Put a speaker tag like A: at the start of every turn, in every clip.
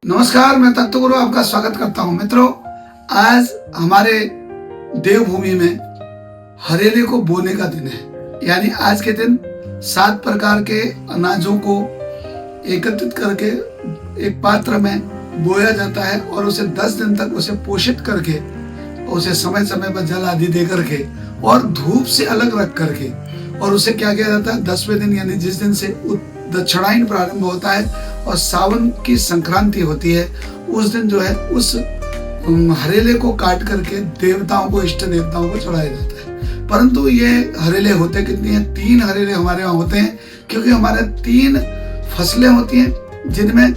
A: नमस्कार, मैं तत्व गुरु आपका स्वागत करता हूं। मित्रों, आज हमारे देवभूमि में हरेले को बोने का दिन है। यानी आज के दिन 7 प्रकार के अनाजों को एकत्रित करके एक पात्र में बोया जाता है और उसे 10 दिन तक उसे पोषित करके, उसे समय समय पर जल आदि दे करके और धूप से अलग रख करके, और उसे क्या किया जाता है, 10वें दिन यानी जिस दिन से दक्षिणायन प्रारंभ होता है और सावन की संक्रांति होती है, उस दिन जो है उस हरेले को काट करके देवताओं को, इष्ट देवताओं को चढ़ाया जाता है। परंतु ये हरेले होते कितनी है? 3 हरेले हमारे यहाँ होते हैं, क्योंकि हमारे 3 फसलें होती हैं, जिनमें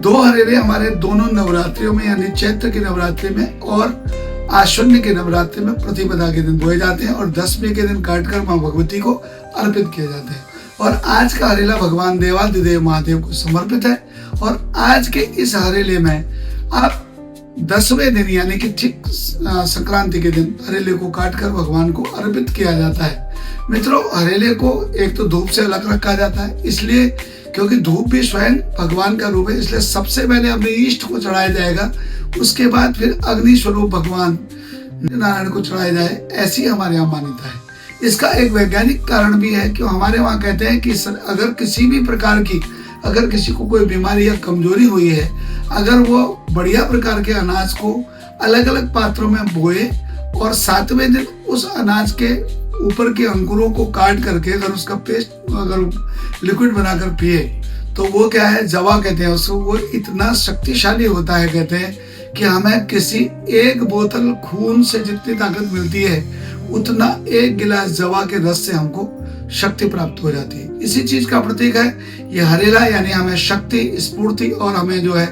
A: 2 हरेले हमारे दोनों नवरात्रियों में यानी चैत्र की नवरात्रि में और आश्विन के नवरात्रि में प्रतिपदा के दिन बोए जाते हैं और 10वें के दिन काटकर माँ भगवती को अर्पित किए जाते हैं। और आज का हरेला भगवान देवादिदेव महादेव को समर्पित है। और आज के इस हरेले में आप 10वें दिन यानी कि ठीक संक्रांति के दिन हरेले को काटकर भगवान को अर्पित किया जाता है। मित्रों, हरेले को एक तो धूप से अलग रखा जाता है, इसलिए क्योंकि धूप भी स्वयं भगवान का रूप है, इसलिए सबसे पहले अपने इष्ट को चढ़ाया जाएगा, उसके बाद फिर अग्नि स्वरूप भगवान नारायण को चढ़ाया जाए, ऐसी हमारे यहाँ मान्यता है। इसका एक वैज्ञानिक कारण भी है कि हमारे वहाँ कहते हैं कि अगर किसी भी प्रकार की, अगर किसी को कोई बीमारी या कमजोरी हुई है, अगर वो बढ़िया प्रकार के अनाज को अलग अलग पात्रों में बोए और 7वें दिन उस अनाज के ऊपर के अंकुरों को काट करके अगर उसका पेस्ट, अगर लिक्विड बनाकर पिए, तो वो क्या है, जवा कहते हैं उसको। वो इतना शक्तिशाली होता है, कहते हैं कि हमें किसी 1 बोतल खून से जितनी ताकत मिलती है, उतना 1 गिलास जवा के रस से हमको शक्ति प्राप्त हो जाती है। इसी चीज का प्रतीक है ये हरेला, यानी हमें शक्ति, स्फूर्ति और हमें जो है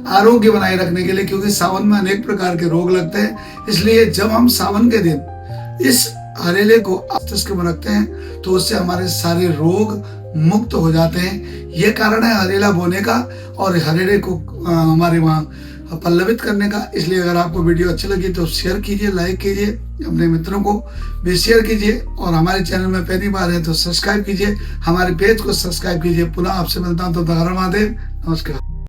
A: आरोग्य बनाए रखने के लिए, क्योंकि सावन में अनेक प्रकार के रोग लगते हैं। इसलिए जब हम सावन के दिन इस हरेले को मस्तिष्क में रखते हैं तो उससे हमारे सारे रोग मुक्त हो जाते हैं। ये कारण है हरेला बोने का और हरेले को हमारे वहाँ पल्लवित करने का। इसलिए अगर आपको वीडियो अच्छी लगी तो शेयर कीजिए, लाइक कीजिए, अपने मित्रों को भी शेयर कीजिए और हमारे चैनल में पहली बार है तो सब्सक्राइब कीजिए, हमारे पेज को सब्सक्राइब कीजिए। पुनः आपसे मिलता हूँ, तो हर महादेव, नमस्कार।